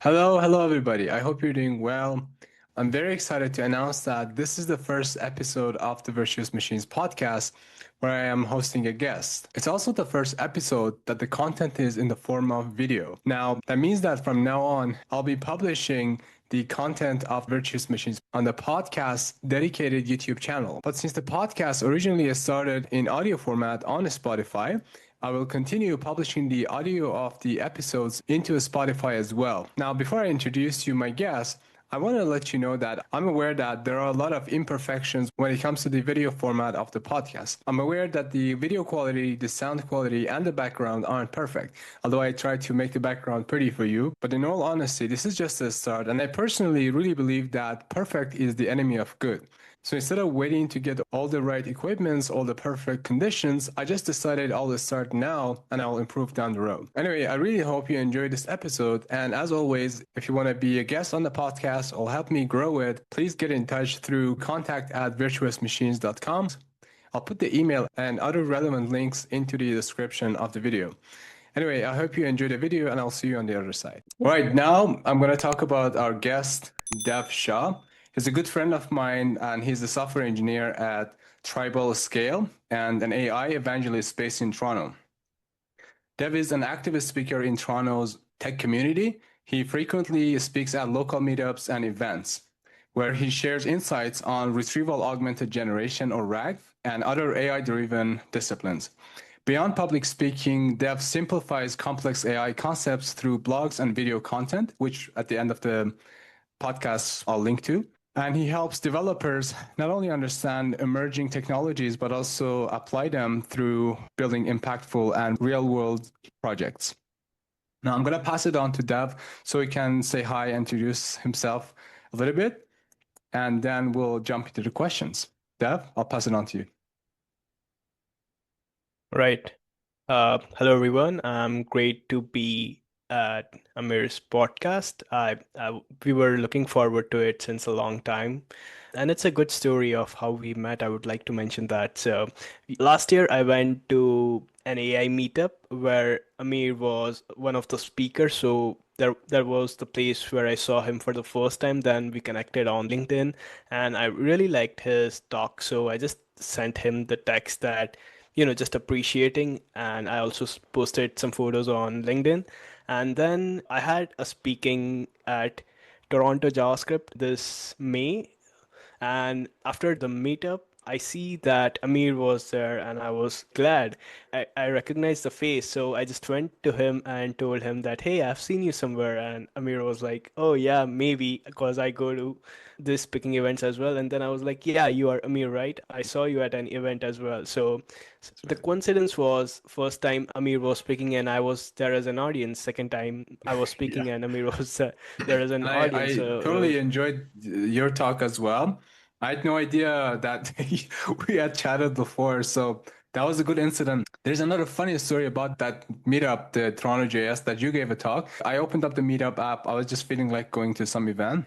Hello, everybody. I hope you're doing well. I'm very excited to announce that this is the first episode of the Virtuous Machines podcast where I am hosting a guest. It's also the first episode that the content is in the form of video. Now, that means that from now on, I'll be publishing the content of Virtuous Machines on the podcast dedicated YouTube channel. But since the podcast originally started in audio format on Spotify, I will continue publishing the audio of the episodes into Spotify as well. Now, before I introduce you my guest, I want to let you know that I'm aware that there are a lot of imperfections when it comes to the video format of the podcast. I'm aware that the video quality, the sound quality, and the background aren't perfect, although I try to make the background pretty for you. But in all honesty, this is just a start, and I personally really believe that perfect is the enemy of good. So instead of waiting to get all the right equipments, all the perfect conditions, I just decided I'll start now and I'll improve down the road. Anyway, I really hope you enjoyed this episode. And as always, if you want to be a guest on the podcast or help me grow it, please get in touch through contact@virtuousmachines.com. I'll put the email and other relevant links into the description of the video. Anyway, I hope you enjoyed the video and I'll see you on the other side. All right, now I'm going to talk about our guest, Dev Shah. He's a good friend of mine and he's a software engineer at TribalScale and an AI evangelist based in Toronto. Dev is an active speaker in Toronto's tech community. He frequently speaks at local meetups and events where he shares insights on retrieval-augmented generation or RAG and other AI-driven disciplines. Beyond public speaking, Dev simplifies complex AI concepts through blogs and video content, which at the end of the podcast I'll link to. And he helps developers not only understand emerging technologies, but also apply them through building impactful and real-world projects. Now, I'm going to pass it on to Dev so he can say hi and introduce himself a little bit, and then we'll jump into the questions. Dev, I'll pass it on to you. Right. Hello, everyone. Great to be at Amir's podcast. We were looking forward to it since a long time, and it's a good story of how we met. I would like to mention that. So, last year I went to an AI meetup where Amir was one of the speakers. So there was the place where I saw him for the first time. Then we connected on LinkedIn, and I really liked his talk. So I just sent him the text that just appreciating. And I also posted some photos on LinkedIn. And then I had a speaking at Toronto JavaScript this May. And after the meetup, I see that Amir was there and I was glad. I recognized the face. So I just went to him and told him that, hey, I've seen you somewhere. And Amir was like, oh, yeah, maybe because I go to this speaking events as well. And then I was like, yeah, you are Amir, right? I saw you at an event as well. So the coincidence was first time Amir was speaking and I was there as an audience. Second time I was Yeah. speaking and Amir was there as an And audience. I So it totally was, enjoyed your talk as well. I had no idea that we had chatted before, so that was a good incident. There's another funny story about that meetup, the Toronto JS, that you gave a talk. I opened up the meetup app. I was just feeling like going to some event.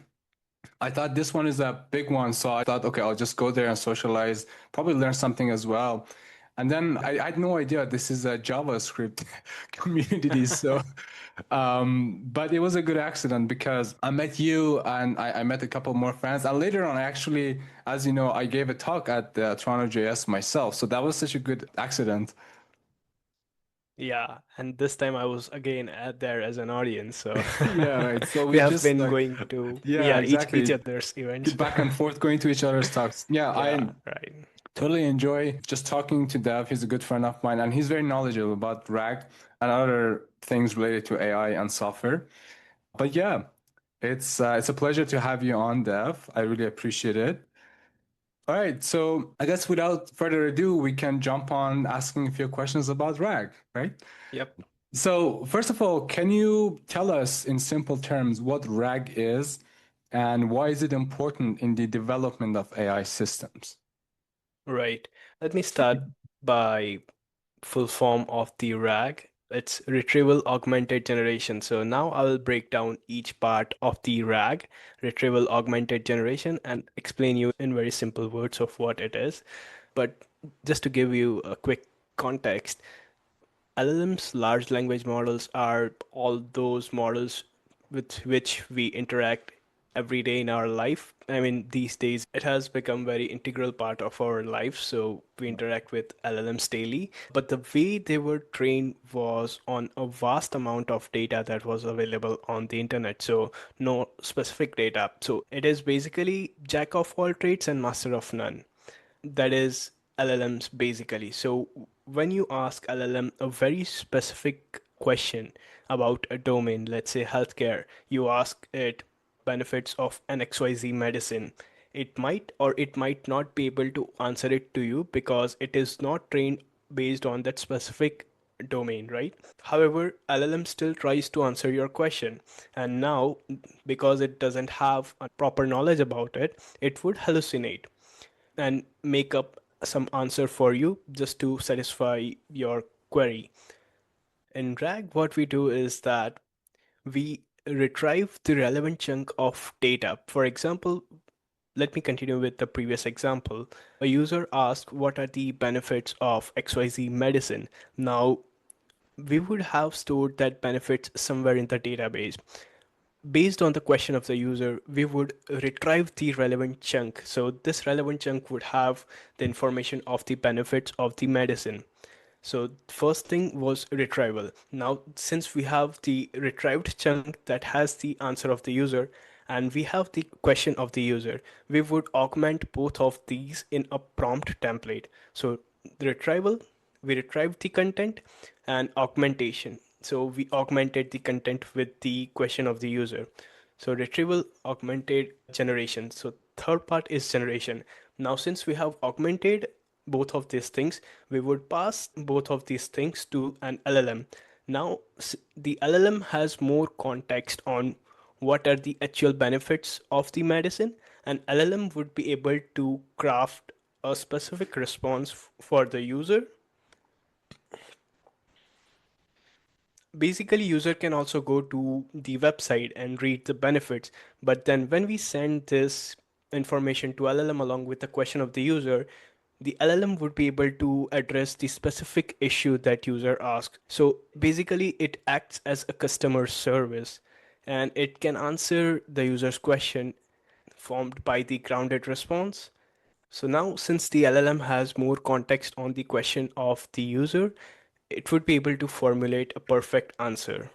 I thought this one is a big one, so I thought, okay, I'll just go there and socialize, probably learn something as well. And then I had no idea this is a JavaScript community. So, but it was a good accident because I met you and I met a couple more friends. And later on, I actually, as you know, I gave a talk at the Toronto JS myself. So that was such a good accident. yeah, and this time I was again at there as an audience. So Yeah, right. So we we have just been like, going to yeah, yeah each exactly. other's events. Back and forth going to each other's talks. Yeah, Yeah, I right. totally enjoy just talking to Dev. He's a good friend of mine and he's very knowledgeable about RAG and other things related to AI and software. But yeah, it's a pleasure to have you on, Dev. I really appreciate it. All right, so I guess without further ado, we can jump on asking a few questions about RAG, right? Yep. So first of all, can you tell us in simple terms what RAG is and why is it important in the development of AI systems? Right. Let me start by full form of the RAG. It's Retrieval Augmented Generation. So now I will break down each part of the RAG, Retrieval Augmented Generation, and explain you in very simple words of what it is. But just to give you a quick context, LLMs, large language models, are all those models with which we interact every day in our life. I mean, these days it has become very integral part of our life, so we interact with LLMs daily. But the way they were trained was on a vast amount of data that was available on the internet, so no specific data. So it is basically jack of all trades and master of none. That is LLMs basically. So when you ask LLM a very specific question about a domain, let's say healthcare, you ask it benefits of an XYZ medicine. It might or it might not be able to answer it to you because it is not trained based on that specific domain, right? However, LLM still tries to answer your question. And now, because it doesn't have a proper knowledge about it, it would hallucinate and make up some answer for you just to satisfy your query. In RAG, what we do is that we retrieve the relevant chunk of data. For example, let me continue with the previous example. A user asked what are the benefits of XYZ medicine. Now, we would have stored that benefits somewhere in the database. Based on the question of the user, we would retrieve the relevant chunk. So this relevant chunk would have the information of the benefits of the medicine. So first thing was retrieval. Now, since we have the retrieved chunk that has the answer of the user and we have the question of the user, we would augment both of these in a prompt template. So the retrieval, we retrieved the content, and augmentation. So we augmented the content with the question of the user. So retrieval augmented generation. So third part is generation. Now, since we have augmented both of these things, we would pass both of these things to an LLM. Now, the LLM has more context on what are the actual benefits of the medicine, and LLM would be able to craft a specific response for the user. Basically, user can also go to the website and read the benefits, but then when we send this information to LLM along with the question of the user, the LLM would be able to address the specific issue that user asks. So basically it acts as a customer service and it can answer the user's question formed by the grounded response. So now, since the LLM has more context on the question of the user, it would be able to formulate a perfect answer.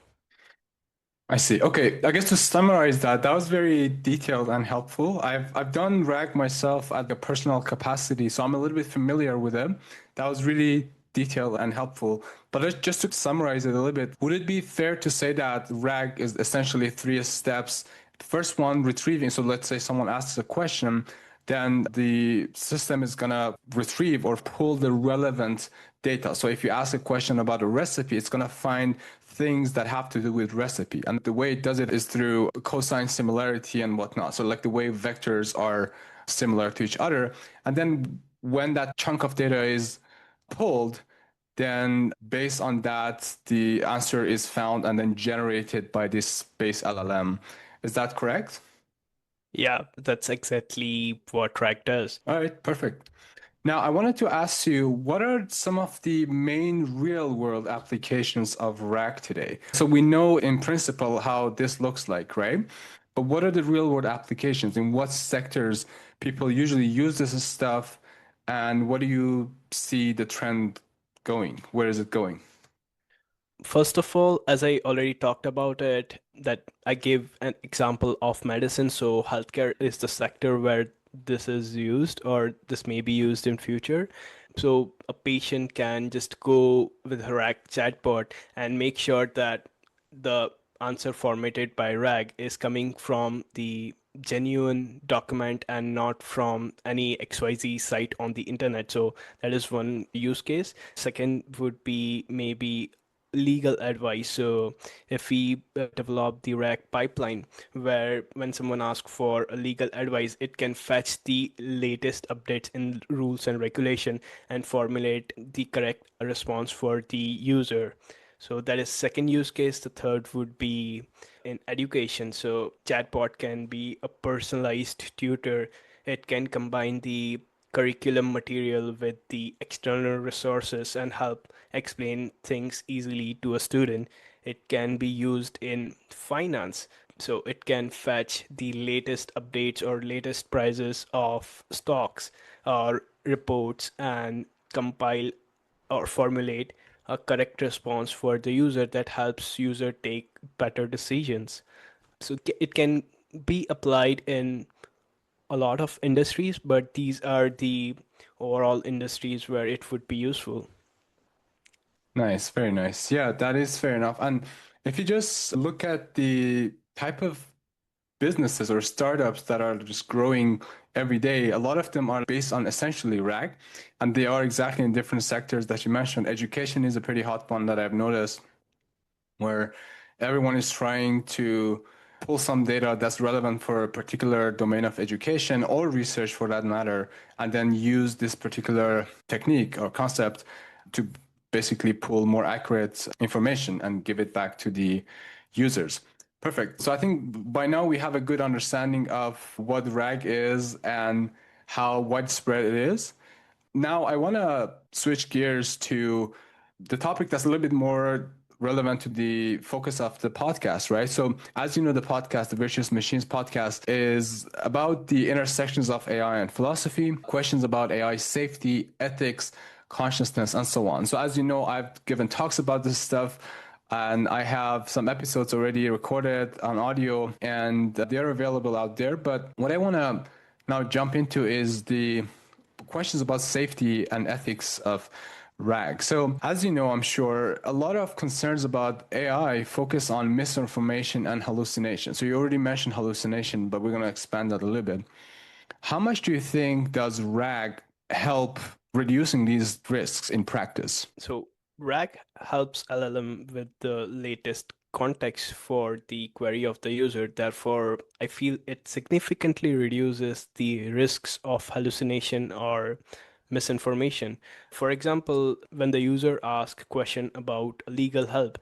I see. Okay, I guess to summarize that, that was very detailed and helpful. I've done RAG myself at the personal capacity, so I'm a little bit familiar with it. That was really detailed and helpful. But just to summarize it a little bit, would it be fair to say that RAG is essentially three steps? First one, retrieving. So let's say someone asks a question, then the system is gonna retrieve or pull the relevant data. So if you ask a question about a recipe, it's gonna find things that have to do with recipe. And the way it does it is through cosine similarity and whatnot. So like the way vectors are similar to each other. And then when that chunk of data is pulled, then based on that, the answer is found and then generated by this base LLM. Is that correct? Yeah, that's exactly what RAG does. All right, perfect. Now, I wanted to ask you, what are some of the main real world applications of RAG today? So we know in principle how this looks like, right? But what are the real world applications? In what sectors people usually use this stuff? And what do you see the trend going? Where is it going? First of all, as I already talked about it, that I gave an example of medicine. So healthcare is the sector where this is used or this may be used in future. So a patient can just go with her RAG chatbot and make sure that the answer formatted by RAG is coming from the genuine document and not from any XYZ site on the internet. So that is one use case. Second would be maybe legal advice. So if we develop the RAG pipeline where when someone asks for a legal advice, it can fetch the latest updates in rules and regulation and formulate the correct response for the user. So that is second use case. The third would be in education. So chatbot can be a personalized tutor. It can combine the curriculum material with the external resources and help explain things easily to a student. It can be used in finance. So it can fetch the latest updates or latest prices of stocks or reports and compile or formulate a correct response for the user that helps user take better decisions. So it can be applied in a lot of industries, but these are the overall industries where it would be useful. Nice, very nice. Yeah, that is fair enough. And if you just look at the type of businesses or startups that are just growing every day, a lot of them are based on essentially RAG, and they are exactly in different sectors that you mentioned. Education is a pretty hot one that I've noticed, where everyone is trying to pull some data that's relevant for a particular domain of education or research for that matter, and then use this particular technique or concept to basically pull more accurate information and give it back to the users. Perfect. So I think by now we have a good understanding of what RAG is and how widespread it is. Now I want to switch gears to the topic that's a little bit more relevant to the focus of the podcast, right? So, as you know, the podcast, the Virtuous Machines podcast, is about the intersections of AI and philosophy, questions about AI safety, ethics, consciousness, and so on. So, as you know, I've given talks about this stuff. And I have some episodes already recorded on audio, and they're available out there. But what I want to now jump into is the questions about safety and ethics of RAG. So, as you know, I'm sure a lot of concerns about AI focus on misinformation and hallucination. So, you already mentioned hallucination, but we're going to expand that a little bit. How much do you think does RAG help reducing these risks in practice? So RAG helps LLM with the latest context for the query of the user. Therefore, I feel it significantly reduces the risks of hallucination or misinformation. For example, when the user asks a question about legal help,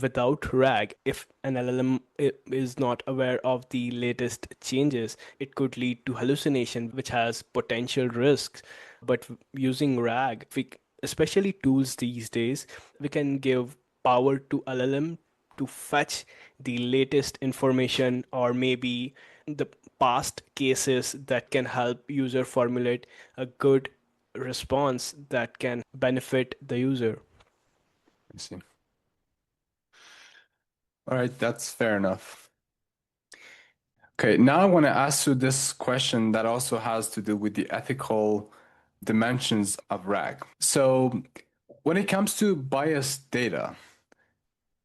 without RAG, if an LLM is not aware of the latest changes, it could lead to hallucination, which has potential risks. But using RAG, especially tools these days, we can give power to LLM to fetch the latest information or maybe the past cases that can help user formulate a good response that can benefit the user. I see. All right, that's fair enough. Okay, now I want to ask you this question that also has to do with the ethical dimensions of RAG. So, when it comes to biased data,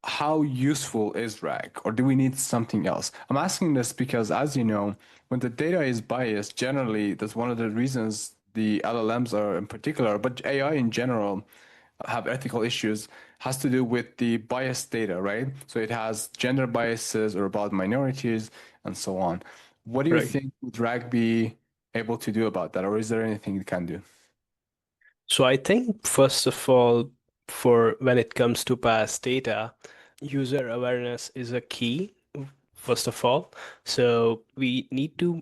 how useful is RAG, or do we need something else? I'm asking this because, as you know, when the data is biased, generally, that's one of the reasons the LLMs are in particular, but AI in general have ethical issues, has to do with the biased data, right? So it has gender biases or about minorities and so on. What do you Right. think would RAG be able to do about that, or is there anything it can do? So I think first of all, for when it comes to past data, user awareness is a key, first of all. So we need to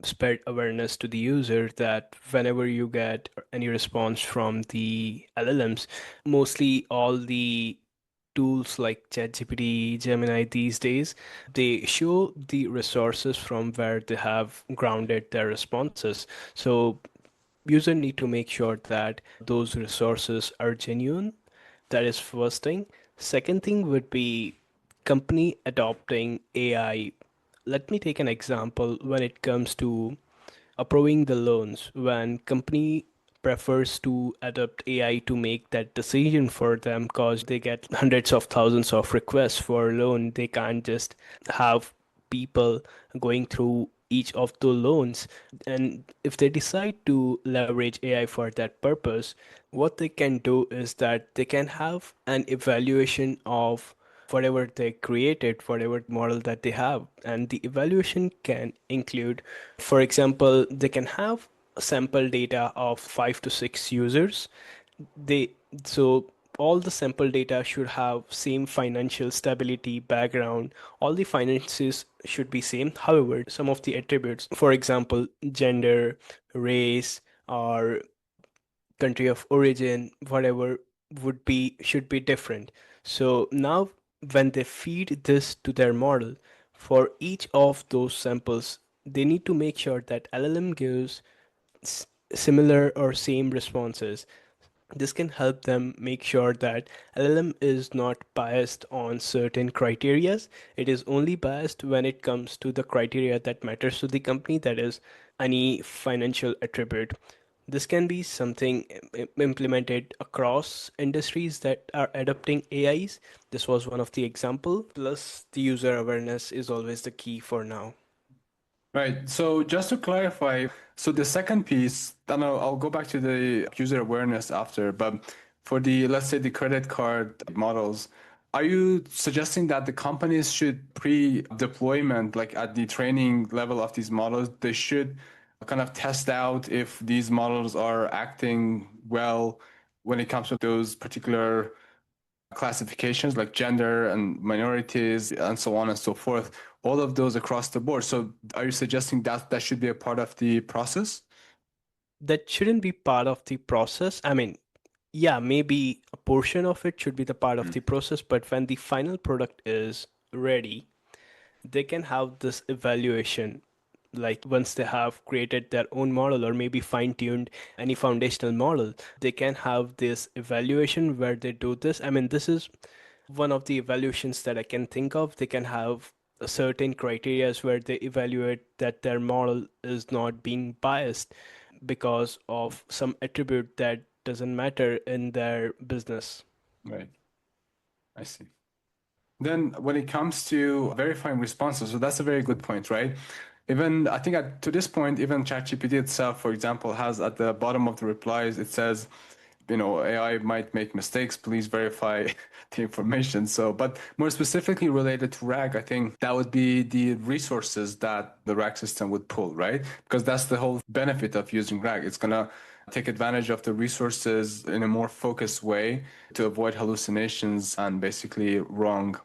spread awareness to the user that whenever you get any response from the LLMs, mostly all the tools like ChatGPT, Gemini these days, they show the resources from where they have grounded their responses. So user need to make sure that those resources are genuine. That is first thing. Second thing would be company adopting AI. Let me take an example when it comes to approving the loans. When company prefers to adopt AI to make that decision for them because they get hundreds of thousands of requests for a loan, they can't just have people going through each of the loans. And if they decide to leverage AI for that purpose, what they can do is that they can have an evaluation of whatever they created, whatever model that they have. And the evaluation can include, for example, they can have sample data of 5 to 6 users. They so all the sample data should have same financial stability background. All the finances should be same. However, some of the attributes, for example, gender, race, or country of origin, whatever would be should be different. So now when they feed this to their model, For each of those samples, they need to make sure that LLM gives similar or same responses. This can help them make sure that LLM is not biased on certain criterias. It is only biased when it comes to the criteria that matters to the company, that is any financial attribute. This can be something implemented across industries that are adopting AIs. This was one of the example. Plus, the user awareness is always the key for now. Right. So just to clarify, so the second piece, then I'll go back to the user awareness after, but for the, let's say the credit card models, are you suggesting that the companies should pre-deployment, like at the training level of these models, they should kind of test out if these models are acting well when it comes to those particular classifications like gender and minorities and so on and so forth, all of those across the board. So are you suggesting that that should be a part of the process? That shouldn't be part of the process. I mean, yeah, maybe a portion of it should be the part of the process, but when the final product is ready, they can have this evaluation. Like once they have created their own model or maybe fine-tuned any foundational model, they can have this evaluation where they do this. I mean, this is one of the evaluations that I can think of. They can have a certain criterias where they evaluate that their model is not being biased because of some attribute that doesn't matter in their business. Right. I see. Then when it comes to verifying responses, so that's a very good point, right? Even I think to this point, even ChatGPT itself, for example, has at the bottom of the replies, it says, AI might make mistakes. Please verify the information. So, but more specifically related to RAG, I think that would be the resources that the RAG system would pull, right? Because that's the whole benefit of using RAG. It's going to take advantage of the resources in a more focused way to avoid hallucinations and basically wrong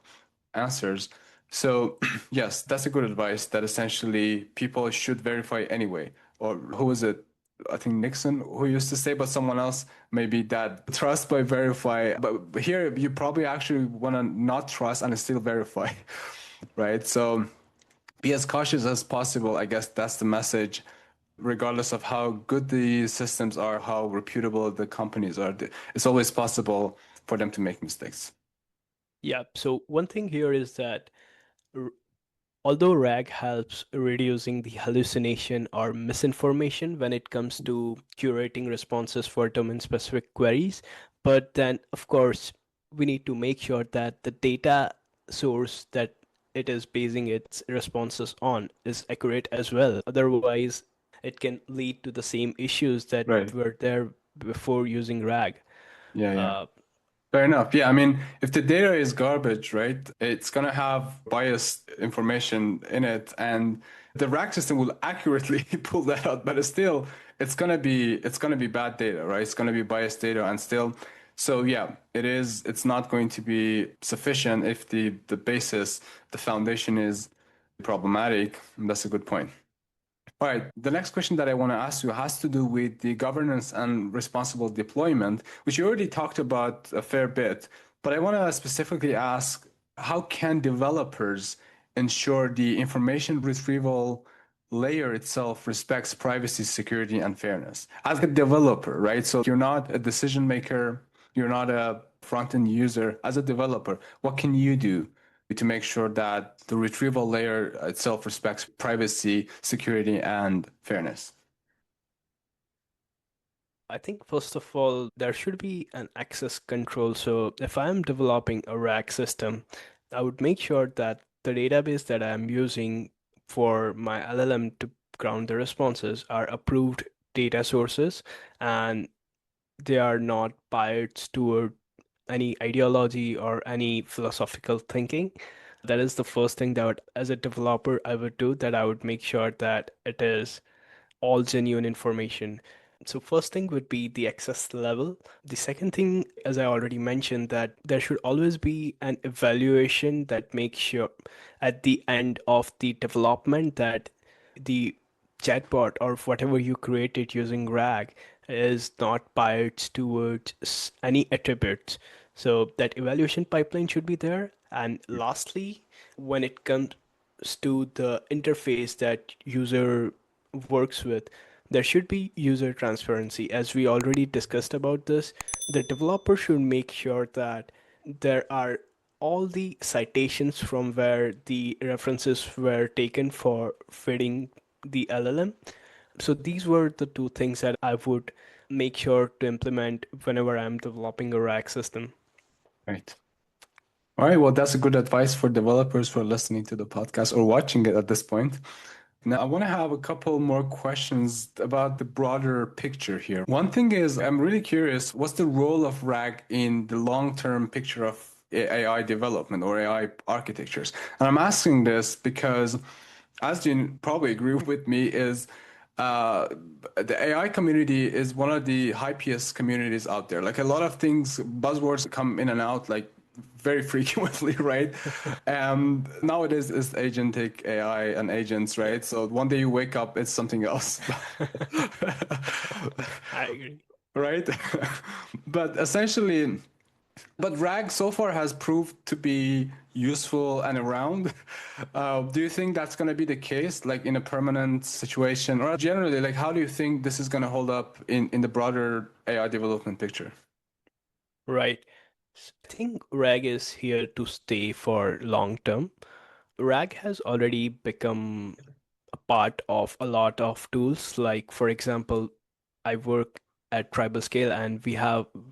answers. So, yes, that's a good advice that essentially people should verify anyway. Or who is it? I think Nixon who used to say, but someone else maybe that trust by verify. But here you probably actually want to not trust and still verify, right? So be as cautious as possible. I guess that's the message, regardless of how good the systems are, how reputable the companies are. It's always possible for them to make mistakes. Yeah, so one thing here is that although RAG helps reducing the hallucination or misinformation when it comes to curating responses for domain-specific queries, but then, of course, we need to make sure that the data source that it is basing its responses on is accurate as well. Otherwise, it can lead to the same issues that Right. were there before using RAG. Yeah, yeah. Uh, Fair enough. Yeah, I mean, if the data is garbage, right, it's gonna have biased information in it, and the rack system will accurately pull that out, but still, it's gonna be bad data, right? It's gonna be biased data, and still, so yeah, it is. It's not going to be sufficient if the basis, the foundation is problematic. That's a good point. All right. The next question that I want to ask you has to do with the governance and responsible deployment, which you already talked about a fair bit. But I want to specifically ask, how can developers ensure the information retrieval layer itself respects privacy, security, and fairness? As a developer, right? So you're not a decision maker, you're not a front-end user. As a developer, what can you do to make sure that the retrieval layer itself respects privacy, security, and fairness? I think first of all, there should be an access control. So if I'm developing a RAG system, I would make sure that the database that I'm using for my LLM to ground the responses are approved data sources and they are not biased toward any ideology or any philosophical thinking. That is the first thing that as a developer, I would do, that I would make sure that it is all genuine information. So first thing would be the access level. The second thing, as I already mentioned, that there should always be an evaluation that makes sure at the end of the development that the chatbot or whatever you created using RAG is not biased towards any attributes. So that evaluation pipeline should be there. And lastly, when it comes comes to the interface that user works with, there should be user transparency. As we already discussed about this, the developer should make sure that there are all the citations from where the references were taken for fitting the LLM. So these were the two things that I would make sure to implement whenever I'm developing a RAG system. Right. All right. Well, that's a good advice for developers who are listening to the podcast or watching it at this point. Now, I want to have a couple more questions about the broader picture here. One thing is, I'm really curious, what's the role of RAG in the long-term picture of AI development or AI architectures? And I'm asking this because, as you probably agree with me, is uh, the AI community is one of the hypiest communities out there. Like a lot of things, buzzwords come in and out, like very frequently, right? And nowadays it's agentic AI and agents, right? So one day you wake up, it's something else, I agree. right? But essentially, but RAG so far has proved to be useful and around. Do you think that's going to be the case, like in a permanent situation, or generally, like how do you think this is going to hold up in the broader AI development picture? Right. I think RAG is here to stay for long term. RAG has already become a part of a lot of tools. Like, for example, I work at TribalScale and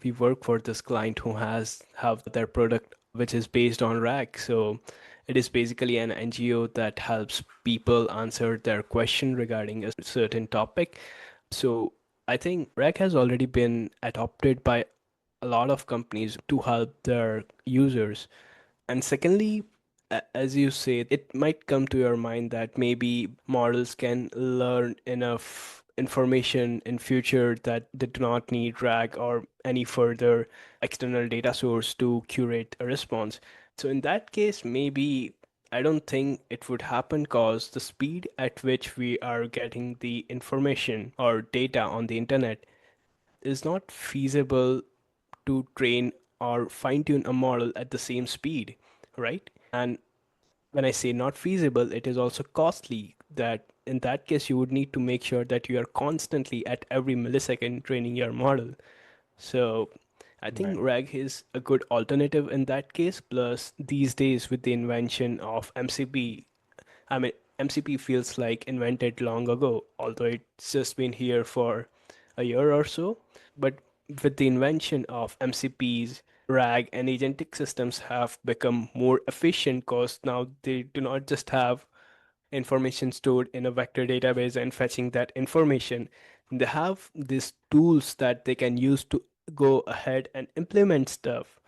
we work for this client who has have their product which is based on RAG. So it is basically an NGO that helps people answer their question regarding a certain topic. So I think RAG has already been adopted by a lot of companies to help their users. And secondly, as you say, it might come to your mind that maybe models can learn enough information in future that they do not need RAG or any further external data source to curate a response. So in that case, maybe I don't think it would happen because the speed at which we are getting the information or data on the internet is not feasible to train or fine tune a model at the same speed, right? And when I say not feasible, it is also costly. That in that case, you would need to make sure that you are constantly at every millisecond training your model. So I think Right. RAG is a good alternative in that case. Plus, these days, with the invention of MCP, I mean, MCP feels like invented long ago, although it's just been here for a year or so. But with the invention of MCPs, RAG and agentic systems have become more efficient because now they do not just have information stored in a vector database and fetching that information. They have these tools that they can use to go ahead and implement stuff,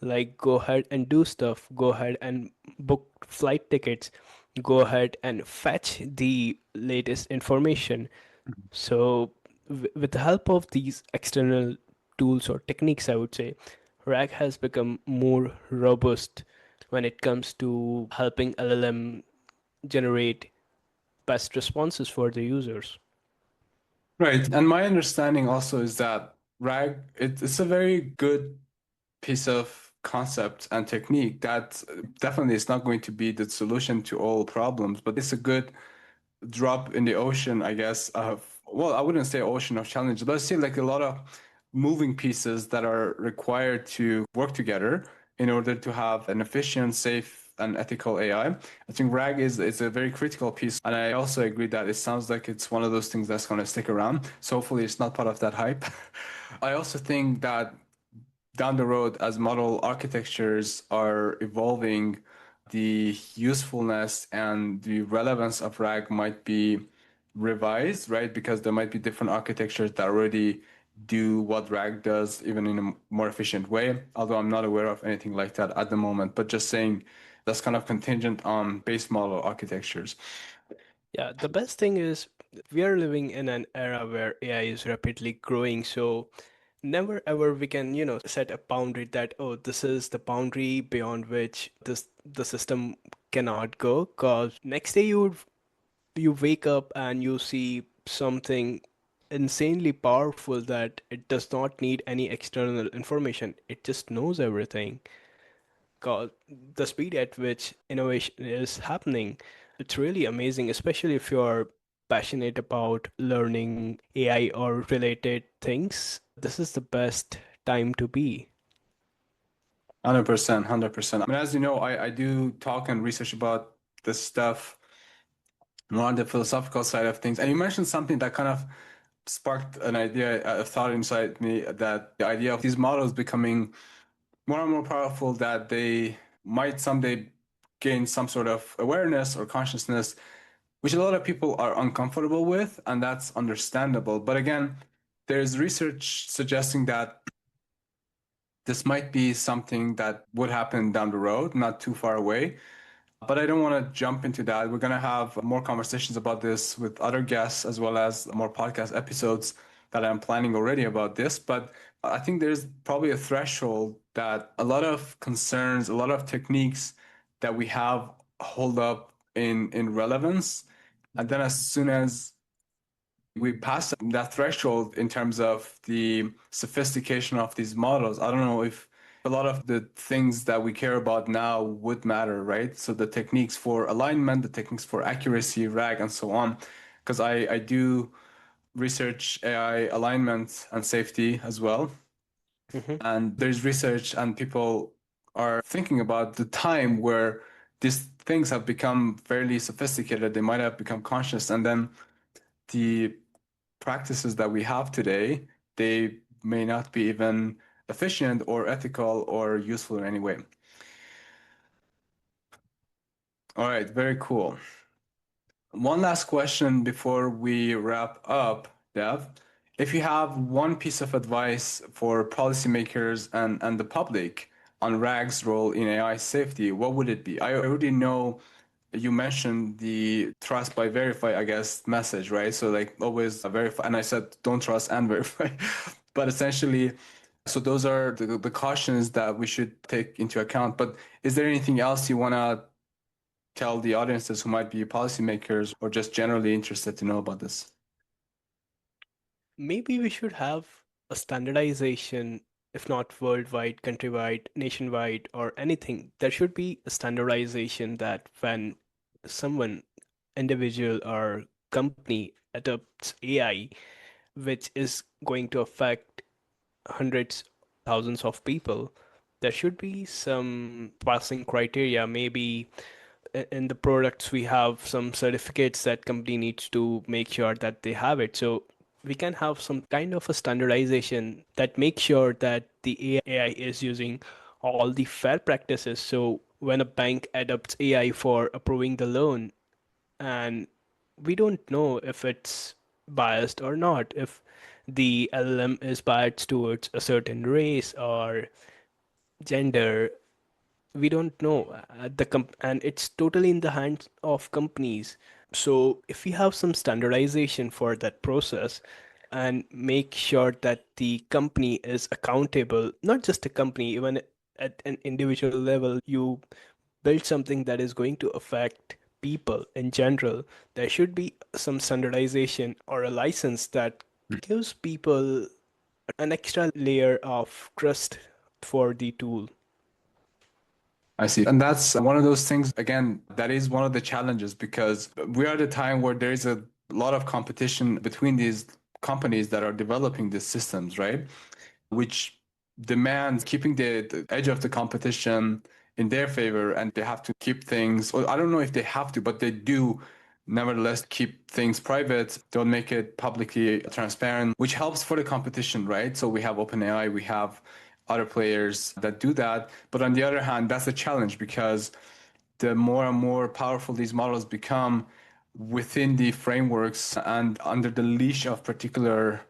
like go ahead and do stuff, go ahead and book flight tickets, go ahead and fetch the latest information. So, with the help of these external tools or techniques, I would say, RAG has become more robust when it comes to helping LLM generate best responses for the users. Right. And my understanding also is that RAG, it's a very good piece of concept and technique that definitely is not going to be the solution to all problems, but it's a good drop in the ocean, I guess, of, well, I wouldn't say ocean of challenges, but I see like a lot of moving pieces that are required to work together in order to have an efficient, safe, and ethical AI. I think RAG is a very critical piece. And I also agree that it sounds like it's one of those things that's going to stick around. So hopefully it's not part of that hype. I also think that down the road, as model architectures are evolving, the usefulness and the relevance of RAG might be revised, right? Because there might be different architectures that already do what RAG does, even in a more efficient way. Although I'm not aware of anything like that at the moment, but just saying that's kind of contingent on base model architectures. Yeah, the best thing is we are living in an era where AI is rapidly growing, so never ever we can, set a boundary that, oh, this is the boundary beyond which the system cannot go. Because next day you wake up and you see something insanely powerful that it does not need any external information. It just knows everything. Because the speed at which innovation is happening, It's really amazing, especially if you're passionate about learning AI or related things. This is the best time to be. 100%, 100%. I mean, as you know, I do talk and research about this stuff more on the philosophical side of things. And you mentioned something that kind of sparked an idea, a thought inside me, that the idea of these models becoming more and more powerful, that they might someday gain some sort of awareness or consciousness, which a lot of people are uncomfortable with, and that's understandable. But again, there's research suggesting that this might be something that would happen down the road, not too far away. But I don't want to jump into that. We're going to have more conversations about this with other guests, as well as more podcast episodes that I'm planning already about this. But I think there's probably a threshold that a lot of concerns, a lot of techniques that we have hold up in relevance. And then as soon as we pass that threshold in terms of the sophistication of these models, I don't know if a lot of the things that we care about now would matter, right? So the techniques for alignment, the techniques for accuracy, RAG, and so on. Because I do research AI alignment and safety as well. Mhm. And there's research, and people are thinking about the time where these things have become fairly sophisticated. They might have become conscious, and then the practices that we have today, they may not be even efficient or ethical or useful in any way. All right, very cool. One last question before we wrap up, Dev. If you have one piece of advice for policymakers and the public on RAG's role in AI safety, what would it be? I already know you mentioned the trust by verify, I guess, message, right? So like always verify, and I said don't trust and verify. But essentially, so those are the cautions that we should take into account. But is there anything else you want to tell the audiences who might be policymakers or just generally interested to know about this? Maybe we should have a standardization, if not worldwide, countrywide, nationwide, or anything. There should be a standardization that when someone, individual or company adopts AI, which is going to affect hundreds, thousands of people, there should be some passing criteria. Maybe in the products we have some certificates that company needs to make sure that they have it. So we can have some kind of a standardization that makes sure that the AI is using all the fair practices. So when a bank adopts AI for approving the loan, and we don't know if it's biased or not, if the LLM is biased towards a certain race or gender, we don't know. And it's totally in the hands of companies. So if we have some standardization for that process and make sure that the company is accountable, not just a company, even at an individual level, you build something that is going to affect people in general, there should be some standardization or a license that gives people an extra layer of trust for the tool. I see. And that's one of those things, again, that is one of the challenges because we are at a time where there is a lot of competition between these companies that are developing these systems, right? Which demands keeping the edge of the competition in their favor, and they have to keep things, well, I don't know if they have to, but they do nevertheless keep things private, don't make it publicly transparent, which helps for the competition, right? So we have OpenAI, we have other players that do that. But on the other hand, that's a challenge because the more and more powerful these models become within the frameworks and under the leash of particular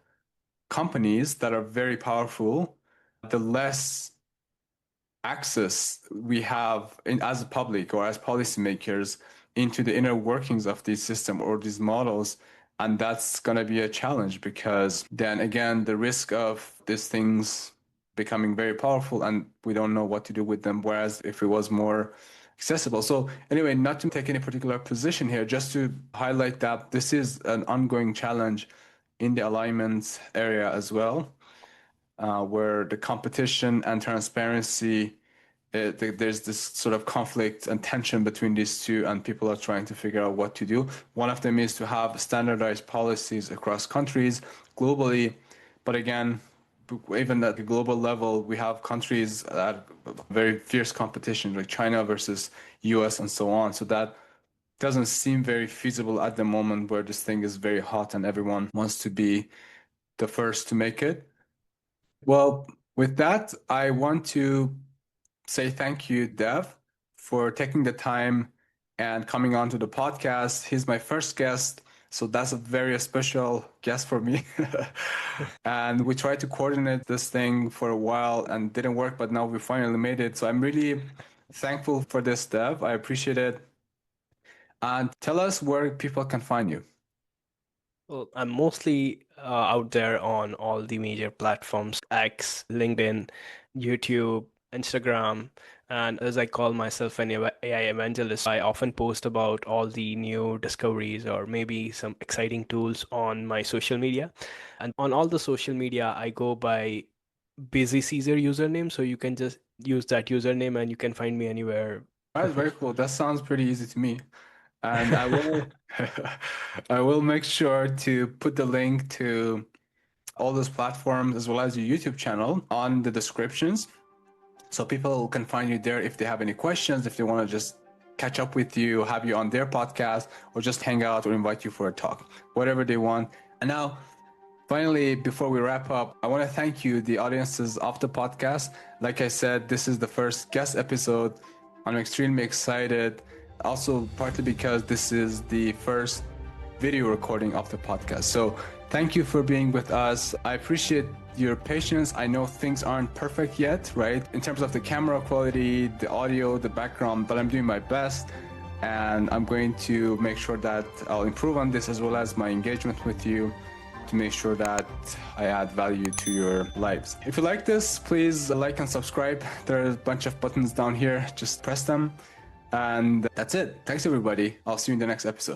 companies that are very powerful, the less access we have as a public or as policymakers into the inner workings of this system or these models. And that's going to be a challenge because then again, the risk of these things becoming very powerful and we don't know what to do with them. Whereas if it was more accessible. So anyway, not to take any particular position here, just to highlight that this is an ongoing challenge in the alignment area as well, where the competition and transparency There's this sort of conflict and tension between these two, and people are trying to figure out what to do. One of them is to have standardized policies across countries globally. But again, even at the global level, we have countries that very fierce competition, like China versus US and so on. So that doesn't seem very feasible at the moment, where this thing is very hot and everyone wants to be the first to make it. Well, with that, I want to say thank you, Dev, for taking the time and coming on to the podcast. He's my first guest, so that's a very special guest for me. And we tried to coordinate this thing for a while and didn't work, but now we finally made it. So I'm really thankful for this, Dev. I appreciate it. And tell us where people can find you. Well, I'm mostly out there on all the major platforms, X, LinkedIn, YouTube, Instagram, and as I call myself an AI evangelist, I often post about all the new discoveries or maybe some exciting tools on my social media. And on all the social media, I go by Busy Caesar username, so you can just use that username and you can find me anywhere. That's very cool. That sounds pretty easy to me. And I will I will make sure to put the link to all those platforms as well as your YouTube channel on the descriptions, so people can find you there if they have any questions, if they want to just catch up with you, have you on their podcast, or just hang out or invite you for a talk, whatever they want. And now, finally, before we wrap up, I want to thank you, the audiences of the podcast. Like I said, this is the first guest episode. I'm extremely excited. Also, partly because this is the first video recording of the podcast. So thank you for being with us. I appreciate your patience. I know things aren't perfect yet, right? In terms of the camera quality, the audio, the background, but I'm doing my best. And I'm going to make sure that I'll improve on this, as well as my engagement with you, to make sure that I add value to your lives. If you like this, please like and subscribe. There are a bunch of buttons down here. Just press them. And that's it. Thanks, everybody. I'll see you in the next episode.